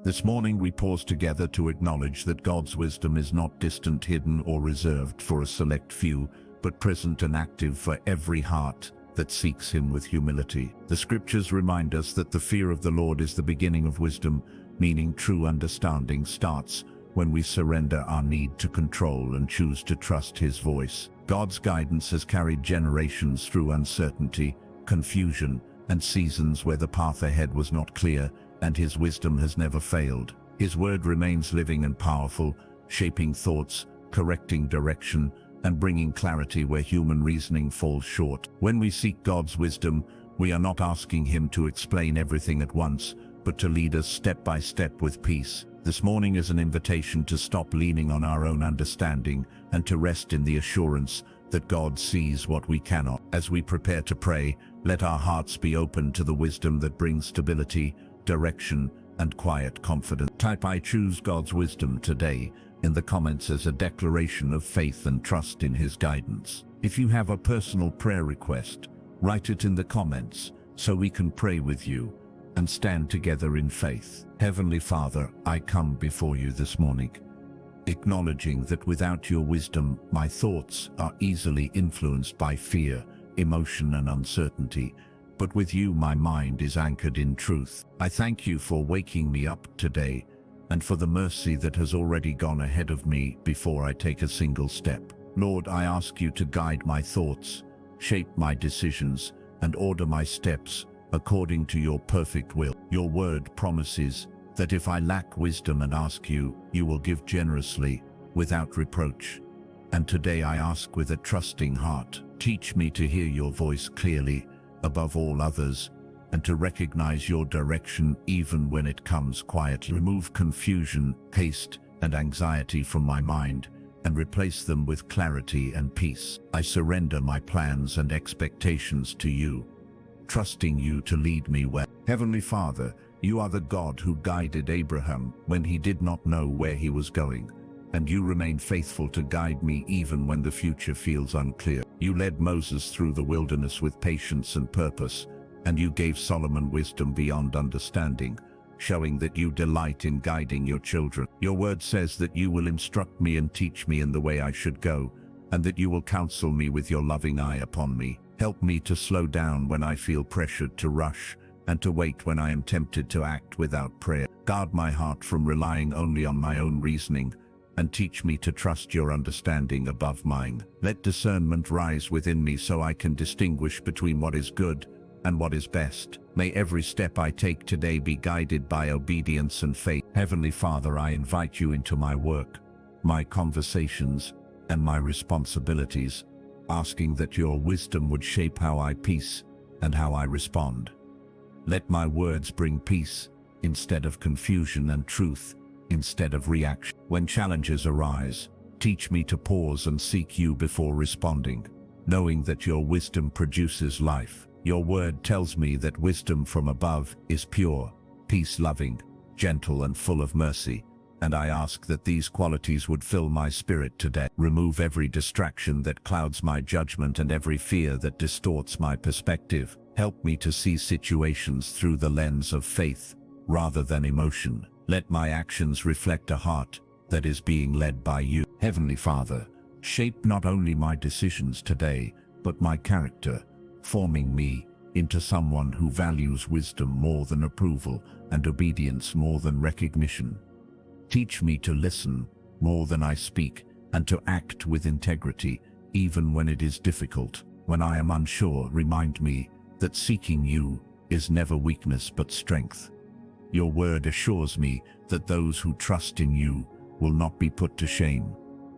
This morning we pause together to acknowledge that God's wisdom is not distant, hidden, or reserved for a select few, but present and active for every heart that seeks Him with humility. The Scriptures remind us that the fear of the Lord is the beginning of wisdom, meaning true understanding starts when we surrender our need to control and choose to trust His voice. God's guidance has carried generations through uncertainty, confusion, and seasons where the path ahead was not clear, and His wisdom has never failed. His word remains living and powerful, shaping thoughts, correcting direction, and bringing clarity where human reasoning falls short. When we seek God's wisdom, we are not asking Him to explain everything at once, but to lead us step by step with peace. This morning is an invitation to stop leaning on our own understanding and to rest in the assurance that God sees what we cannot. As we prepare to pray, let our hearts be open to the wisdom that brings stability, direction, and quiet confidence. Type "I choose God's wisdom" today in the comments as a declaration of faith and trust in His guidance. If you have a personal prayer request, write it in the comments so we can pray with you and stand together in faith. Heavenly Father, I come before you this morning, acknowledging that without your wisdom, my thoughts are easily influenced by fear, emotion, and uncertainty. But with you, my mind is anchored in truth. I thank you for waking me up today and for the mercy that has already gone ahead of me before I take a single step. Lord, I ask you to guide my thoughts, shape my decisions, and order my steps according to your perfect will. Your word promises that if I lack wisdom and ask you, you will give generously, without reproach. And today I ask with a trusting heart, teach me to hear your voice clearly above all others, and to recognize your direction even when it comes quietly. Remove confusion, haste, and anxiety from my mind, and replace them with clarity and peace. I surrender my plans and expectations to you, trusting you to lead me well. Heavenly Father, you are the God who guided Abraham when he did not know where he was going, and you remain faithful to guide me even when the future feels unclear. You led Moses through the wilderness with patience and purpose, and you gave Solomon wisdom beyond understanding, showing that you delight in guiding your children. Your word says that you will instruct me and teach me in the way I should go, and that you will counsel me with your loving eye upon me. Help me to slow down when I feel pressured to rush, and to wait when I am tempted to act without prayer. Guard my heart from relying only on my own reasoning, and teach me to trust your understanding above mine. Let discernment rise within me so I can distinguish between what is good and what is best. May every step I take today be guided by obedience and faith. Heavenly Father, I invite you into my work, my conversations, and my responsibilities, asking that your wisdom would shape how I peace and how I respond. Let my words bring peace instead of confusion, and truth instead of reaction. When challenges arise, teach me to pause and seek you before responding, knowing that your wisdom produces life. Your word tells me that wisdom from above is pure, peace-loving, gentle, and full of mercy, and I ask that these qualities would fill my spirit today. Remove every distraction that clouds my judgment and every fear that distorts my perspective. Help me to see situations through the lens of faith rather than emotion. Let my actions reflect a heart that is being led by you. Heavenly Father, shape not only my decisions today, but my character, forming me into someone who values wisdom more than approval and obedience more than recognition. Teach me to listen more than I speak, and to act with integrity even when it is difficult. When I am unsure, remind me that seeking you is never weakness but strength. Your word assures me that those who trust in you will not be put to shame,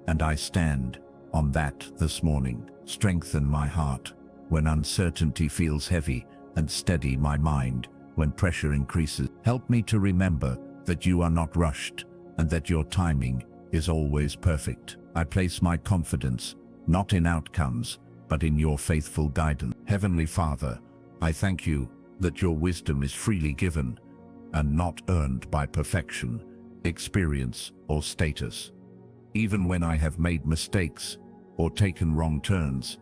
and I stand on that this morning. Strengthen my heart when uncertainty feels heavy, and steady my mind when pressure increases. Help me to remember that you are not rushed, and that your timing is always perfect. I place my confidence not in outcomes, but in your faithful guidance. Heavenly Father, I thank you that your wisdom is freely given and not earned by perfection, experience, or status. Even when I have made mistakes or taken wrong turns,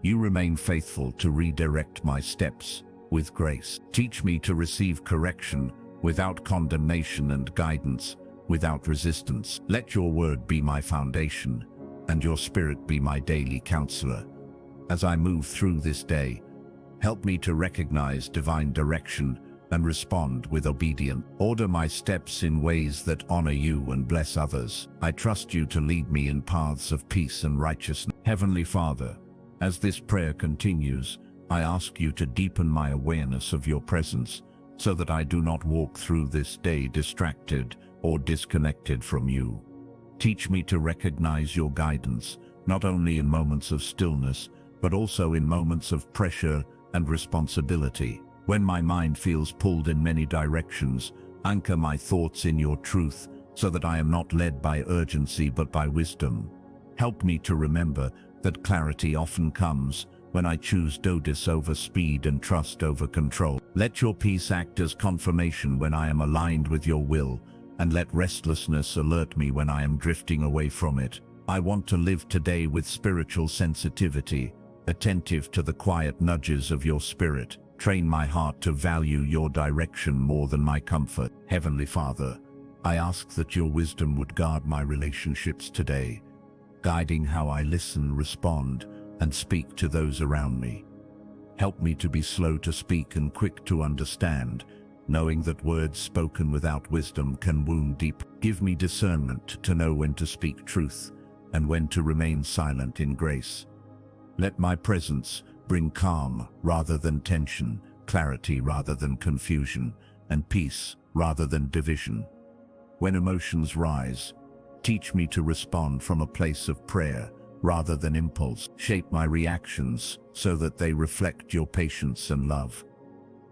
you remain faithful to redirect my steps with grace. Teach me to receive correction without condemnation, and guidance, without resistance. Let your word be my foundation, and your spirit be my daily counselor. As I move through this day, help me to recognize divine direction and respond with obedience. Order my steps in ways that honor you and bless others. I trust you to lead me in paths of peace and righteousness. Heavenly Father, as this prayer continues, I ask you to deepen my awareness of your presence so that I do not walk through this day distracted or disconnected from you. Teach me to recognize your guidance, not only in moments of stillness, but also in moments of pressure and responsibility. When my mind feels pulled in many directions, anchor my thoughts in your truth so that I am not led by urgency but by wisdom. Help me to remember that clarity often comes when I choose dosis over speed and trust over control. Let your peace act as confirmation when I am aligned with your will, and let restlessness alert me when I am drifting away from it. I want to live today with spiritual sensitivity, attentive to the quiet nudges of your spirit. Train my heart to value your direction more than my comfort. Heavenly Father, I ask that your wisdom would guard my relationships today, guiding how I listen, respond, and speak to those around me. Help me to be slow to speak and quick to understand, knowing that words spoken without wisdom can wound deep. Give me discernment to know when to speak truth and when to remain silent in grace. Let my presence bring calm rather than tension, clarity rather than confusion, and peace rather than division. When emotions rise, teach me to respond from a place of prayer rather than impulse. Shape my reactions so that they reflect your patience and love.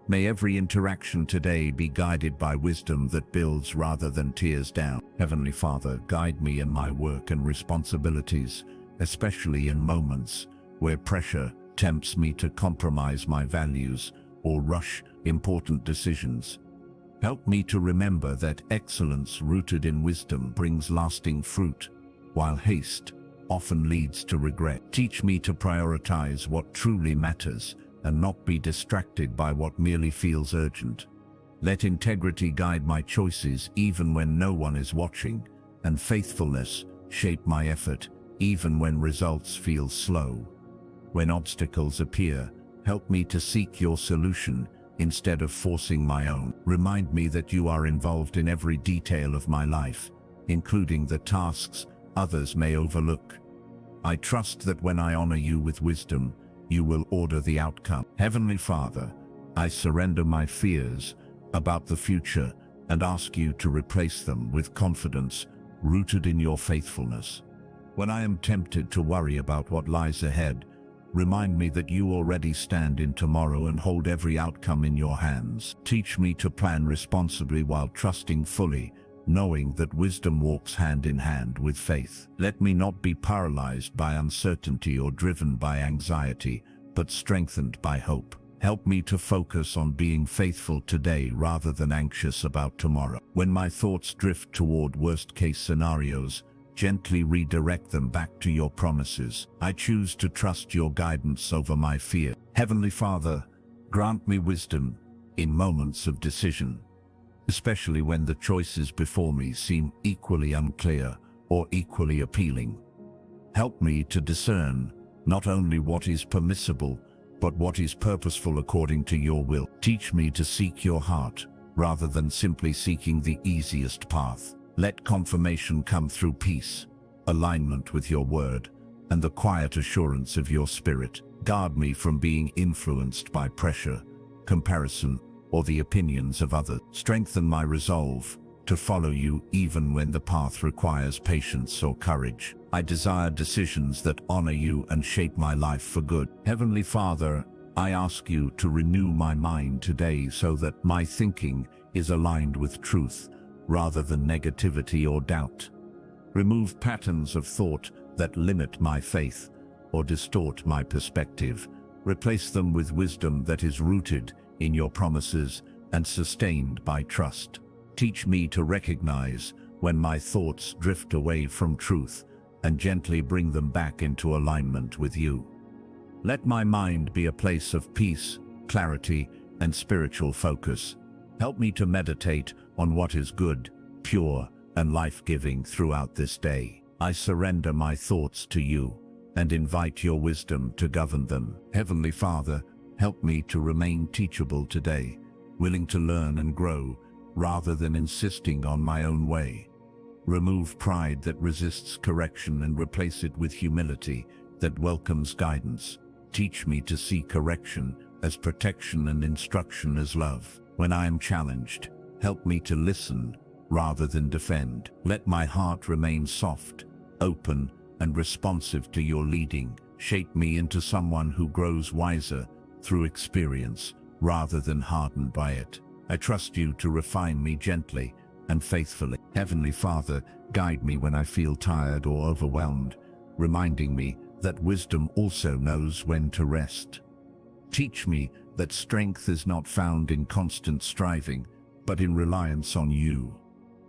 May every interaction today be guided by wisdom that builds rather than tears down. Heavenly Father, guide me in my work and responsibilities, especially in moments where pressure tempts me to compromise my values or rush important decisions. Help me to remember that excellence rooted in wisdom brings lasting fruit, while haste often leads to regret. Teach me to prioritize what truly matters and not be distracted by what merely feels urgent. Let integrity guide my choices even when no one is watching, and faithfulness shape my effort even when results feel slow. When obstacles appear, help me to seek your solution instead of forcing my own. Remind me that you are involved in every detail of my life, including the tasks others may overlook. I trust that when I honor you with wisdom, you will order the outcome. Heavenly Father, I surrender my fears about the future and ask you to replace them with confidence rooted in your faithfulness. When I am tempted to worry about what lies ahead, remind me that you already stand in tomorrow and hold every outcome in your hands. Teach me to plan responsibly while trusting fully, knowing that wisdom walks hand in hand with faith. Let me not be paralyzed by uncertainty or driven by anxiety, but strengthened by hope. Help me to focus on being faithful today rather than anxious about tomorrow. When my thoughts drift toward worst-case scenarios, gently redirect them back to your promises. I choose to trust your guidance over my fear. Heavenly Father, grant me wisdom in moments of decision, especially when the choices before me seem equally unclear or equally appealing. Help me to discern not only what is permissible, but what is purposeful according to your will. Teach me to seek your heart rather than simply seeking the easiest path. Let confirmation come through peace, alignment with your word, and the quiet assurance of your spirit. Guard me from being influenced by pressure, comparison, or the opinions of others. Strengthen my resolve to follow you even when the path requires patience or courage. I desire decisions that honor you and shape my life for good. Heavenly Father, I ask you to renew my mind today so that my thinking is aligned with truth rather than negativity or doubt. Remove patterns of thought that limit my faith or distort my perspective. Replace them with wisdom that is rooted in your promises and sustained by trust. Teach me to recognize when my thoughts drift away from truth and gently bring them back into alignment with you. Let my mind be a place of peace, clarity, and spiritual focus, Help me to meditate on what is good, pure, and life-giving throughout this day. I surrender my thoughts to you and invite your wisdom to govern them. Heavenly Father, help me to remain teachable today, willing to learn and grow rather than insisting on my own way. Remove pride that resists correction and replace it with humility that welcomes guidance. Teach me to see correction as protection and instruction as love. When I am challenged, help me to listen rather than defend. Let my heart remain soft, open, and responsive to your leading. Shape me into someone who grows wiser through experience rather than hardened by it. I trust you to refine me gently and faithfully. Heavenly Father, guide me when I feel tired or overwhelmed, reminding me that wisdom also knows when to rest. Teach me that strength is not found in constant striving, but in reliance on you.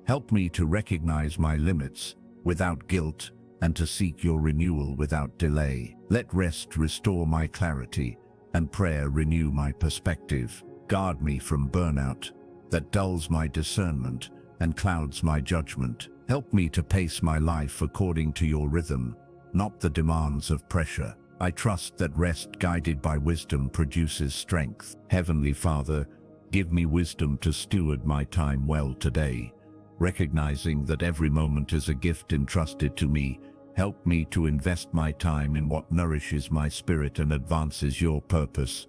Help me to recognize my limits without guilt and to seek your renewal without delay. Let rest restore my clarity and prayer renew my perspective. Guard me from burnout that dulls my discernment and clouds my judgment. Help me to pace my life according to your rhythm, not the demands of pressure. I trust that rest guided by wisdom produces strength. Heavenly Father, give me wisdom to steward my time well today. Recognizing that every moment is a gift entrusted to me, help me to invest my time in what nourishes my spirit and advances your purpose.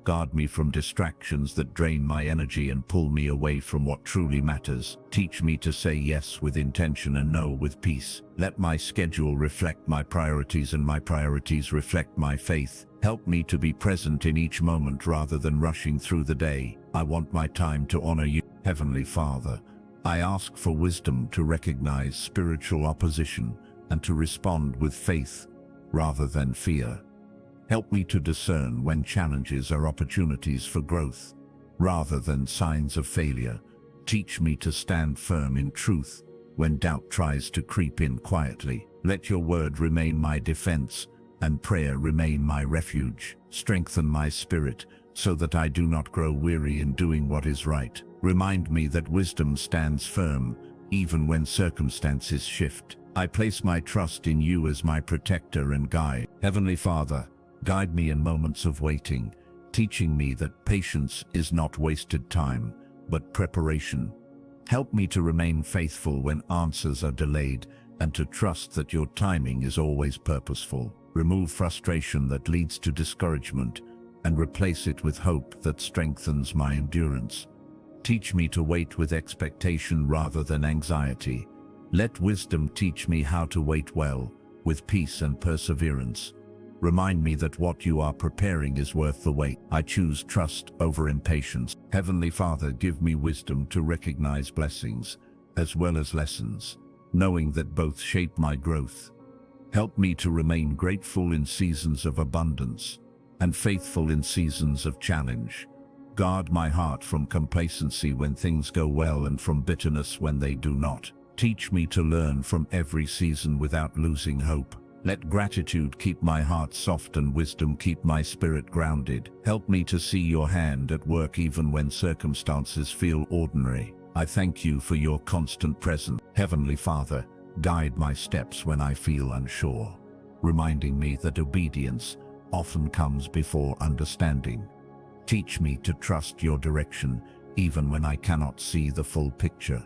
Guard me from distractions that drain my energy and pull me away from what truly matters. Teach me to say yes with intention and no with peace. Let my schedule reflect my priorities and my priorities reflect my faith. Help me to be present in each moment rather than rushing through the day. I want my time to honor you. Heavenly Father, I ask for wisdom to recognize spiritual opposition and to respond with faith rather than fear. Help me to discern when challenges are opportunities for growth rather than signs of failure. Teach me to stand firm in truth when doubt tries to creep in quietly. Let your word remain my defense and prayer remain my refuge. Strengthen my spirit so that I do not grow weary in doing what is right. Remind me that wisdom stands firm even when circumstances shift. I place my trust in you as my protector and guide. Heavenly Father, guide me in moments of waiting, teaching me that patience is not wasted time, but preparation. Help me to remain faithful when answers are delayed and to trust that your timing is always purposeful. Remove frustration that leads to discouragement and replace it with hope that strengthens my endurance. Teach me to wait with expectation rather than anxiety. Let wisdom teach me how to wait well, with peace and perseverance. Remind me that what you are preparing is worth the wait. I choose trust over impatience. Heavenly Father, give me wisdom to recognize blessings as well as lessons, knowing that both shape my growth. Help me to remain grateful in seasons of abundance and faithful in seasons of challenge. Guard my heart from complacency when things go well and from bitterness when they do not. Teach me to learn from every season without losing hope. Let gratitude keep my heart soft and wisdom keep my spirit grounded. Help me to see your hand at work even when circumstances feel ordinary. I thank you for your constant presence. Heavenly Father, guide my steps when I feel unsure, reminding me that obedience often comes before understanding. Teach me to trust your direction even when I cannot see the full picture.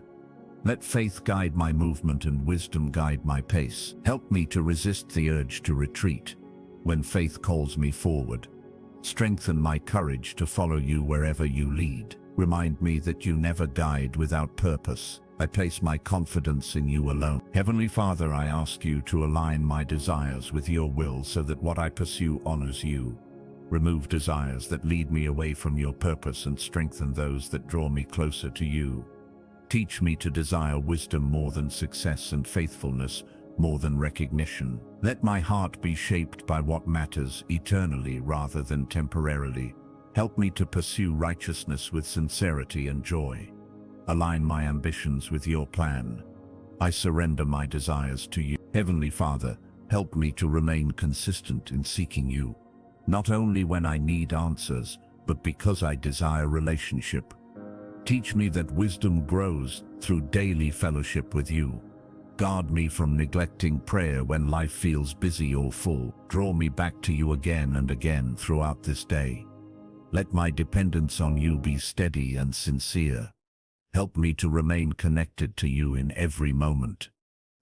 Let faith guide my movement and wisdom guide my pace. Help me to resist the urge to retreat when faith calls me forward. Strengthen my courage to follow you wherever you lead. Remind me that you never guide without purpose. I place my confidence in you alone. Heavenly Father, I ask you to align my desires with your will so that what I pursue honors you. Remove desires that lead me away from your purpose and strengthen those that draw me closer to you. Teach me to desire wisdom more than success and faithfulness more than recognition. Let my heart be shaped by what matters eternally rather than temporarily. Help me to pursue righteousness with sincerity and joy. Align my ambitions with your plan. I surrender my desires to you. Heavenly Father, help me to remain consistent in seeking you, not only when I need answers, but because I desire relationship. Teach me that wisdom grows through daily fellowship with you. Guard me from neglecting prayer when life feels busy or full. Draw me back to you again and again throughout this day. Let my dependence on you be steady and sincere. Help me to remain connected to you in every moment.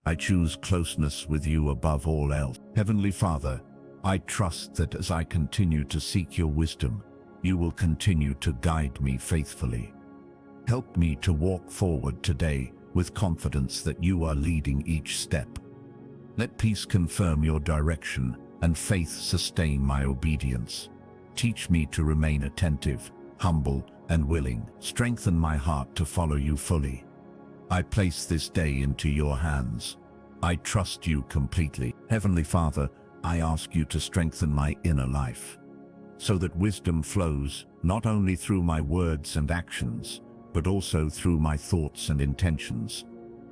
I choose closeness with you above all else. Heavenly Father, I trust that as I continue to seek your wisdom, you will continue to guide me faithfully. Help me to walk forward today with confidence that you are leading each step. Let peace confirm your direction and faith sustain my obedience. Teach me to remain attentive, humble, and willing. Strengthen my heart to follow you fully. I place this day into your hands. I trust you completely. Heavenly Father, I ask you to strengthen my inner life, so that wisdom flows not only through my words and actions, but also through my thoughts and intentions.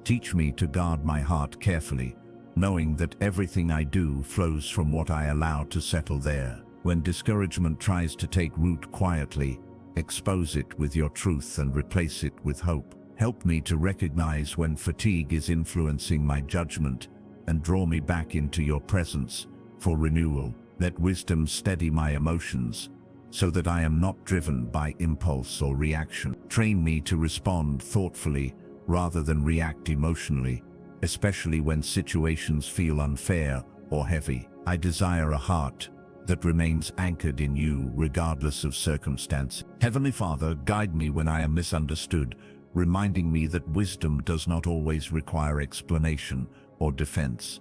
Teach me to guard my heart carefully, knowing that everything I do flows from what I allow to settle there. When discouragement tries to take root quietly, expose it with your truth and replace it with hope. Help me to recognize when fatigue is influencing my judgment and draw me back into your presence for renewal. Let wisdom steady my emotions so that I am not driven by impulse or reaction. Train me to respond thoughtfully rather than react emotionally, especially when situations feel unfair or heavy. I desire a heart that remains anchored in you regardless of circumstance. Heavenly Father, guide me when I am misunderstood, reminding me that wisdom does not always require explanation or defense.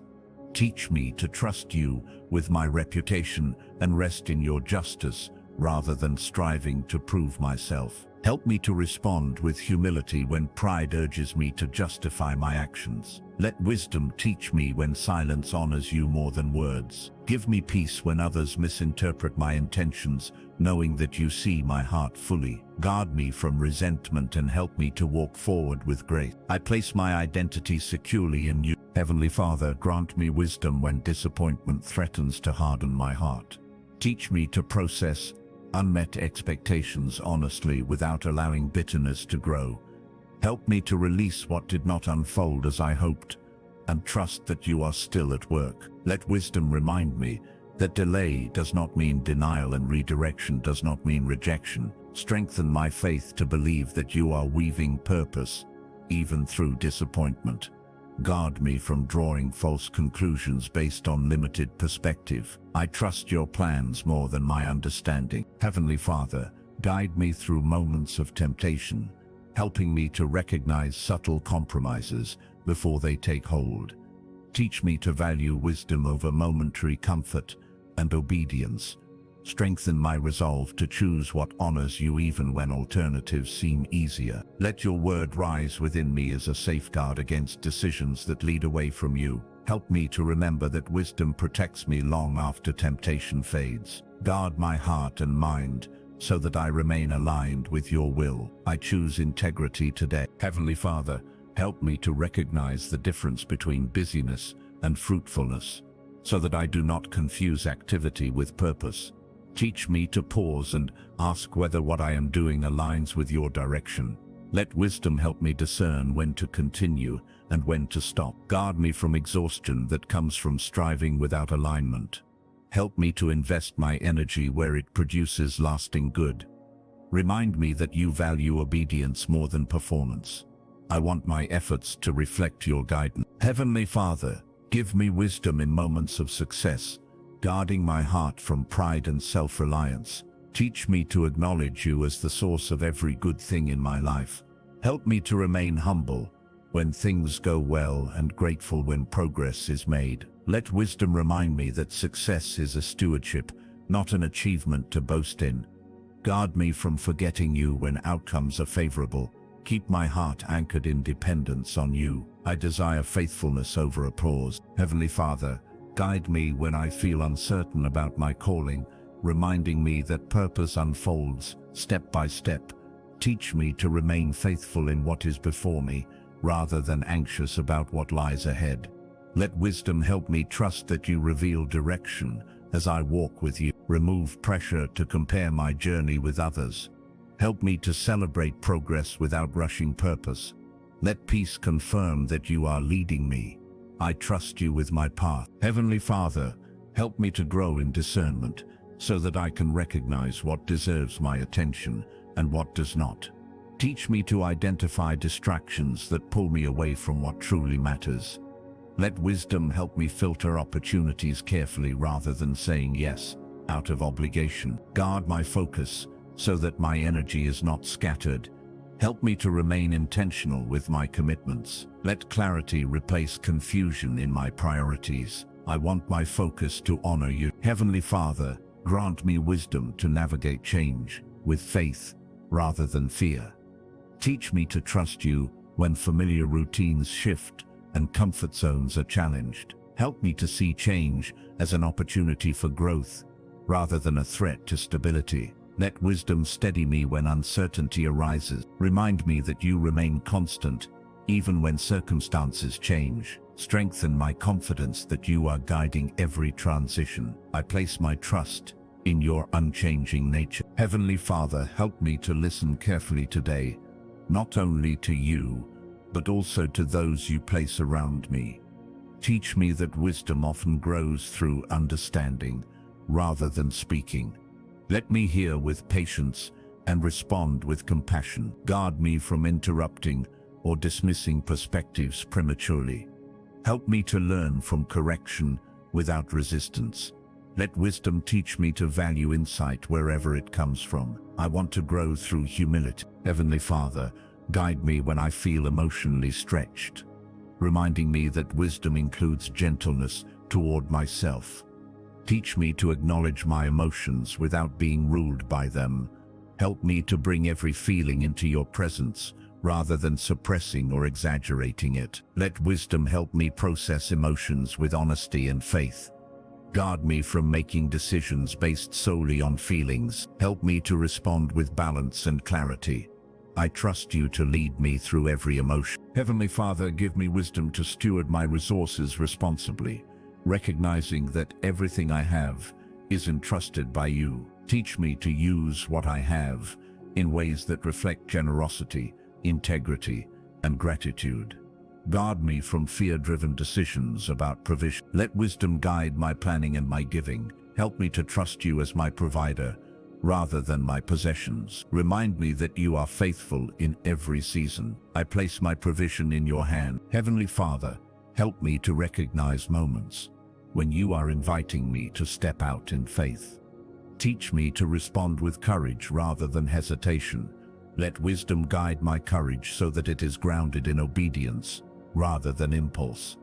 Teach me to trust you with my reputation and rest in your justice rather than striving to prove myself. Help me to respond with humility when pride urges me to justify my actions. Let wisdom teach me when silence honors you more than words. Give me peace when others misinterpret my intentions, knowing that you see my heart fully. Guard me from resentment and help me to walk forward with grace. I place my identity securely in you. Heavenly Father, grant me wisdom when disappointment threatens to harden my heart. Teach me to process unmet expectations honestly without allowing bitterness to grow. Help me to release what did not unfold as I hoped, and trust that you are still at work. Let wisdom remind me that delay does not mean denial and redirection does not mean rejection. Strengthen my faith to believe that you are weaving purpose, even through disappointment. Guard me from drawing false conclusions based on limited perspective. I trust your plans more than my understanding. Heavenly Father, guide me through moments of temptation, helping me to recognize subtle compromises before they take hold. Teach me to value wisdom over momentary comfort and obedience. Strengthen my resolve to choose what honors you even when alternatives seem easier. Let your word rise within me as a safeguard against decisions that lead away from you. Help me to remember that wisdom protects me long after temptation fades. Guard my heart and mind so that I remain aligned with your will. I choose integrity today. Heavenly Father, help me to recognize the difference between busyness and fruitfulness, so that I do not confuse activity with purpose. Teach me to pause and ask whether what I am doing aligns with your direction. Let wisdom help me discern when to continue and when to stop. Guard me from exhaustion that comes from striving without alignment. Help me to invest my energy where it produces lasting good. Remind me that you value obedience more than performance. I want my efforts to reflect your guidance. Heavenly Father, give me wisdom in moments of success, guarding my heart from pride and self-reliance. Teach me to acknowledge you as the source of every good thing in my life. Help me to remain humble when things go well and grateful when progress is made. Let wisdom remind me that success is a stewardship, not an achievement to boast in. Guard me from forgetting you when outcomes are favorable. Keep my heart anchored in dependence on you. I desire faithfulness over applause. Heavenly Father, guide me when I feel uncertain about my calling, reminding me that purpose unfolds step by step. Teach me to remain faithful in what is before me, rather than anxious about what lies ahead. Let wisdom help me trust that you reveal direction as I walk with you. Remove pressure to compare my journey with others. Help me to celebrate progress without rushing purpose. Let peace confirm that you are leading me. I trust you with my path. Heavenly Father, help me to grow in discernment so that I can recognize what deserves my attention and what does not. Teach me to identify distractions that pull me away from what truly matters. Let wisdom help me filter opportunities carefully rather than saying yes out of obligation. Guard my focus so that my energy is not scattered. Help me to remain intentional with my commitments. Let clarity replace confusion in my priorities. I want my focus to honor you. Heavenly Father, grant me wisdom to navigate change with faith rather than fear. Teach me to trust you when familiar routines shift and comfort zones are challenged. Help me to see change as an opportunity for growth rather than a threat to stability. Let wisdom steady me when uncertainty arises. Remind me that you remain constant even when circumstances change. Strengthen my confidence that you are guiding every transition. I place my trust in your unchanging nature. Heavenly Father, help me to listen carefully today, not only to you, but also to those you place around me. Teach me that wisdom often grows through understanding rather than speaking. Let me hear with patience and respond with compassion. Guard me from interrupting or dismissing perspectives prematurely. Help me to learn from correction without resistance. Let wisdom teach me to value insight wherever it comes from. I want to grow through humility. Heavenly Father, guide me when I feel emotionally stretched, reminding me that wisdom includes gentleness toward myself. Teach me to acknowledge my emotions without being ruled by them. Help me to bring every feeling into your presence rather than suppressing or exaggerating it. Let wisdom help me process emotions with honesty and faith. Guard me from making decisions based solely on feelings. Help me to respond with balance and clarity. I trust you to lead me through every emotion. Heavenly Father, give me wisdom to steward my resources responsibly, recognizing that everything I have is entrusted by you. Teach me to use what I have in ways that reflect generosity, integrity, and gratitude. Guard me from fear-driven decisions about provision. Let wisdom guide my planning and my giving. Help me to trust you as my provider rather than my possessions. Remind me that you are faithful in every season. I place my provision in your hand. Heavenly Father, help me to recognize moments when you are inviting me to step out in faith. Teach me to respond with courage rather than hesitation. Let wisdom guide my courage so that it is grounded in obedience rather than impulse.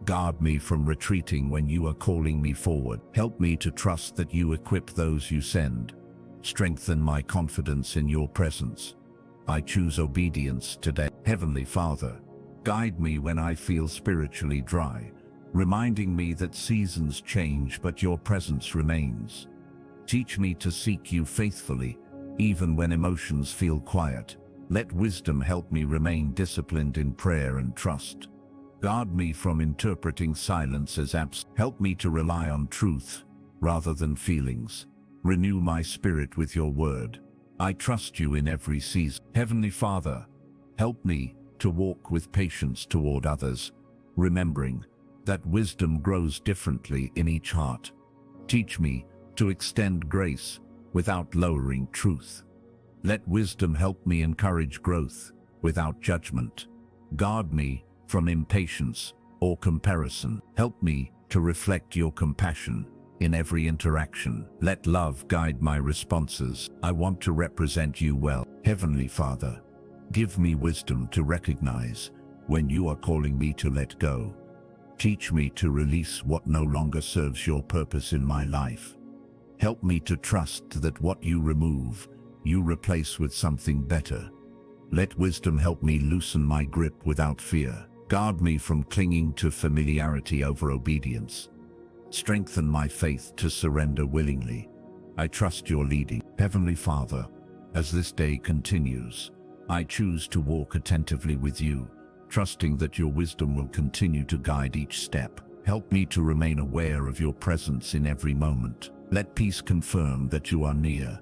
Guard me from retreating when you are calling me forward. Help me to trust that you equip those you send. Strengthen my confidence in your presence. I choose obedience today. Heavenly Father, guide me when I feel spiritually dry, reminding me that seasons change but your presence remains. Teach me to seek you faithfully, even when emotions feel quiet. Let wisdom help me remain disciplined in prayer and trust. Guard me from interpreting silence as absence. Help me to rely on truth rather than feelings. Renew my spirit with your word. I trust you in every season. Heavenly Father, help me to walk with patience toward others, remembering that wisdom grows differently in each heart. Teach me to extend grace without lowering truth. Let wisdom help me encourage growth without judgment. Guard me from impatience or comparison. Help me to reflect your compassion in every interaction. Let love guide my responses. I want to represent you well. Heavenly Father, give me wisdom to recognize when you are calling me to let go. Teach me to release what no longer serves your purpose in my life. Help me to trust that what you remove, you replace with something better. Let wisdom help me loosen my grip without fear. Guard me from clinging to familiarity over obedience. Strengthen my faith to surrender willingly. I trust your leading. Heavenly Father, as this day continues, I choose to walk attentively with you, trusting that your wisdom will continue to guide each step. Help me to remain aware of your presence in every moment. Let peace confirm that you are near.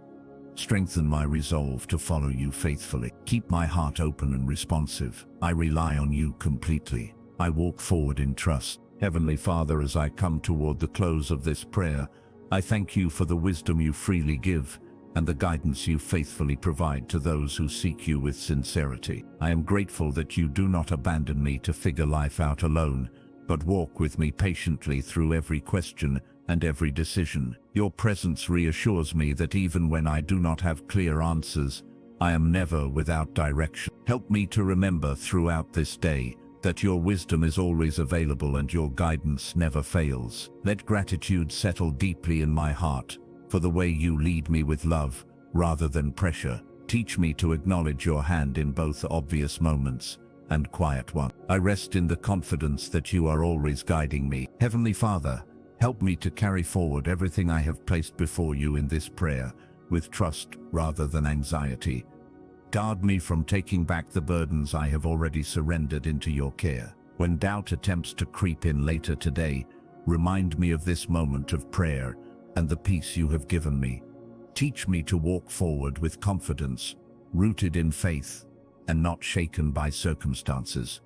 Strengthen my resolve to follow you faithfully. Keep my heart open and responsive. I rely on you completely. I walk forward in trust. Heavenly Father, as I come toward the close of this prayer, I thank you for the wisdom you freely give and the guidance you faithfully provide to those who seek you with sincerity. I am grateful that you do not abandon me to figure life out alone, but walk with me patiently through every question and every decision. Your presence reassures me that even when I do not have clear answers, I am never without direction. Help me to remember throughout this day that your wisdom is always available and your guidance never fails. Let gratitude settle deeply in my heart for the way you lead me with love rather than pressure. Teach me to acknowledge your hand in both obvious moments and quiet ones. I rest in the confidence that you are always guiding me. Heavenly Father, help me to carry forward everything I have placed before you in this prayer with trust rather than anxiety. Guard me from taking back the burdens I have already surrendered into your care. When doubt attempts to creep in later today, remind me of this moment of prayer and the peace you have given me. Teach me to walk forward with confidence, rooted in faith, and not shaken by circumstances.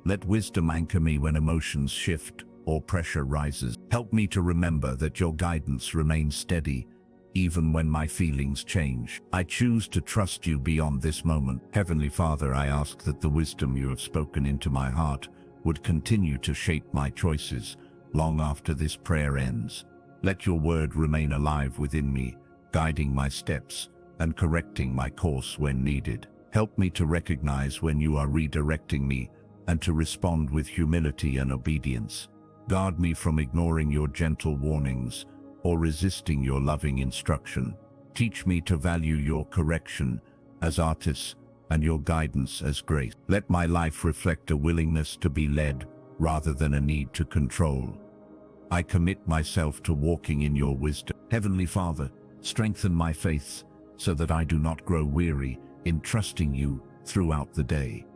Let wisdom anchor me when emotions shift or pressure rises. Help me to remember that your guidance remains steady, even when my feelings change. I choose to trust you beyond this moment. Heavenly Father, I ask that the wisdom you have spoken into my heart would continue to shape my choices long after this prayer ends. Let your word remain alive within me, guiding my steps and correcting my course when needed. Help me to recognize when you are redirecting me and to respond with humility and obedience. Guard me from ignoring your gentle warnings or resisting your loving instruction. Teach me to value your correction as artists and your guidance as grace. Let my life reflect a willingness to be led rather than a need to control. I commit myself to walking in your wisdom. Heavenly Father, strengthen my faith so that I do not grow weary in trusting you throughout the day.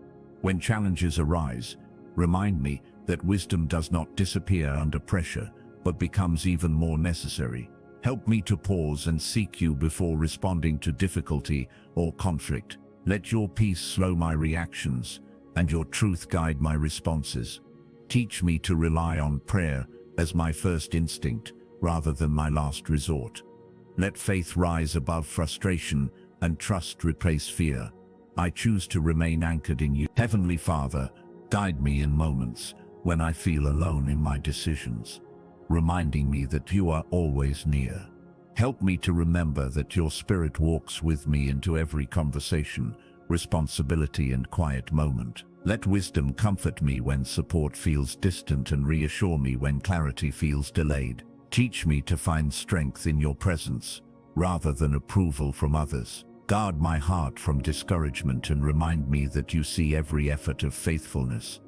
When challenges arise, remind me that wisdom does not disappear under pressure, but becomes even more necessary. Help me to pause and seek you before responding to difficulty or conflict. Let your peace slow my reactions and your truth guide my responses. Teach me to rely on prayer as my first instinct rather than my last resort. Let faith rise above frustration and trust replace fear. I choose to remain anchored in you. Heavenly Father, guide me in moments when I feel alone in my decisions, reminding me that you are always near. Help me to remember that your Spirit walks with me into every conversation, responsibility, and quiet moment. Let wisdom comfort me when support feels distant and reassure me when clarity feels delayed. Teach me to find strength in your presence rather than approval from others. Guard my heart from discouragement and remind me that you see every effort of faithfulness.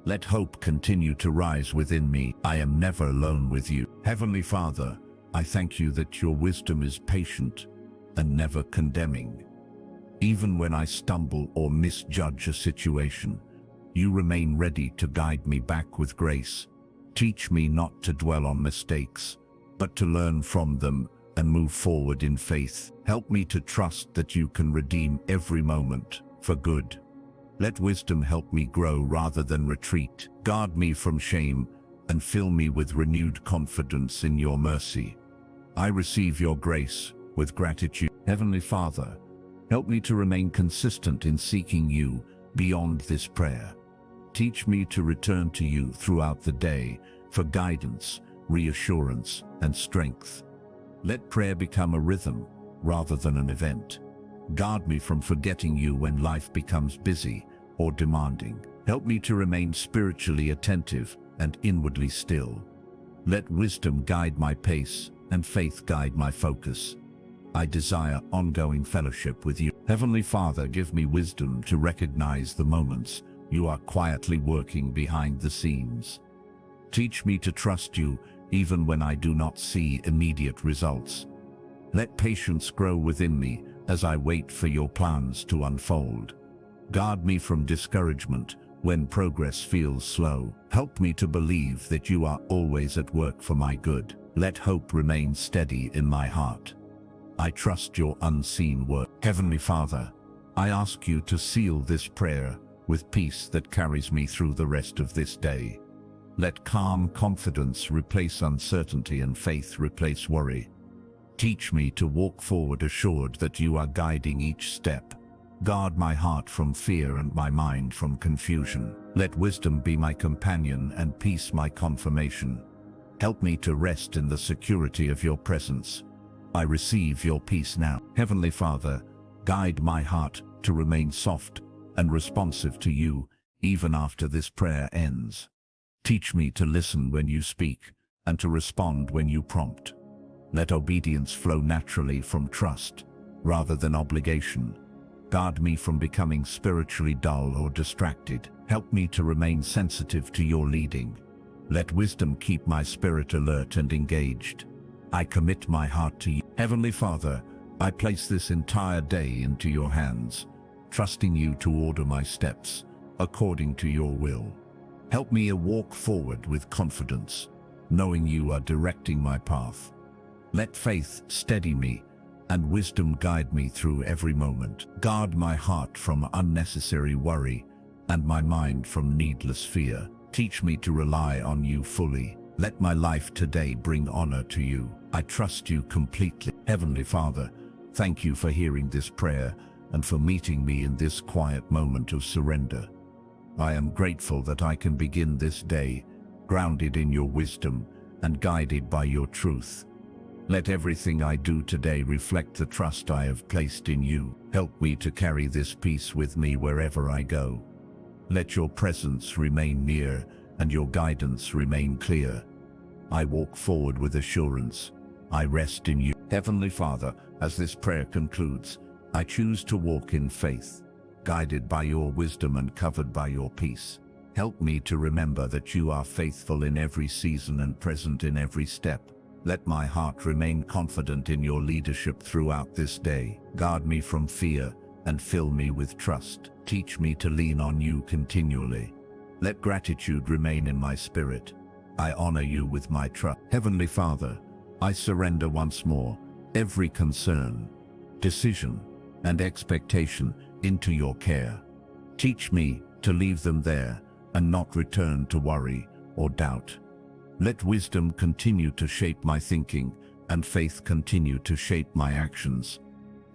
Let hope continue to rise within me. I am never alone with you. Heavenly Father, I thank you that your wisdom is patient and never condemning. Even when I stumble or misjudge a situation, you remain ready to guide me back with grace. Teach me not to dwell on mistakes, but to learn from them and move forward in faith. Help me to trust that you can redeem every moment for good. Let wisdom help me grow rather than retreat. Guard me from shame and fill me with renewed confidence in your mercy. I receive your grace with gratitude. Heavenly Father, help me to remain consistent in seeking you beyond this prayer. Teach me to return to you throughout the day for guidance, reassurance, and strength. Let prayer become a rhythm rather than an event. Guard me from forgetting you when life becomes busy or demanding. Help me to remain spiritually attentive and inwardly still. Let wisdom guide my pace and faith guide my focus. I desire ongoing fellowship with you. Heavenly Father, give me wisdom to recognize the moments you are quietly working behind the scenes. Teach me to trust you even when I do not see immediate results. Let patience grow within me as I wait for your plans to unfold. Guard me from discouragement when progress feels slow. Help me to believe that you are always at work for my good. Let hope remain steady in my heart. I trust your unseen word. Heavenly Father, I ask you to seal this prayer with peace that carries me through the rest of this day. Let calm confidence replace uncertainty and faith replace worry. Teach me to walk forward assured that you are guiding each step. Guard my heart from fear and my mind from confusion. Let wisdom be my companion and peace my confirmation. Help me to rest in the security of your presence. I receive your peace now. Heavenly Father, guide my heart to remain soft and responsive to you even after this prayer ends. Teach me to listen when you speak and to respond when you prompt. Let obedience flow naturally from trust rather than obligation. Guard me from becoming spiritually dull or distracted. Help me to remain sensitive to your leading. Let wisdom keep my spirit alert and engaged. I commit my heart to you. Heavenly Father, I place this entire day into your hands, trusting you to order my steps according to your will. Help me to walk forward with confidence, knowing you are directing my path. Let faith steady me and wisdom guide me through every moment. Guard my heart from unnecessary worry and my mind from needless fear. Teach me to rely on you fully. Let my life today bring honor to you. I trust you completely. Heavenly Father, thank you for hearing this prayer and for meeting me in this quiet moment of surrender. I am grateful that I can begin this day grounded in your wisdom and guided by your truth. Let everything I do today reflect the trust I have placed in you. Help me to carry this peace with me wherever I go. Let your presence remain near and your guidance remain clear. I walk forward with assurance. I rest in you. Heavenly Father, as this prayer concludes, I choose to walk in faith, guided by your wisdom and covered by your peace. Help me to remember that you are faithful in every season and present in every step. Let my heart remain confident in your leadership throughout this day. Guard me from fear and fill me with trust. Teach me to lean on you continually. Let gratitude remain in my spirit. I honor you with my trust. Heavenly Father, I surrender once more every concern, decision, and expectation into your care. Teach me to leave them there and not return to worry or doubt. Let wisdom continue to shape my thinking and faith continue to shape my actions.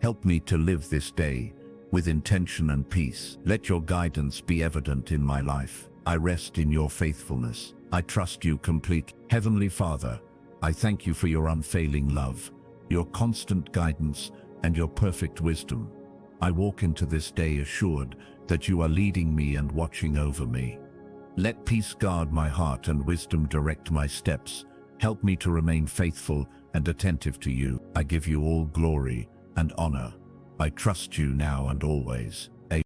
Help me to live this day with intention and peace. Let your guidance be evident in my life. I rest in your faithfulness. I trust you completely. Heavenly Father, I thank you for your unfailing love, your constant guidance, and your perfect wisdom. I walk into this day assured that you are leading me and watching over me. Let peace guard my heart and wisdom direct my steps. Help me to remain faithful and attentive to you. I give you all glory and honor. I trust you now and always.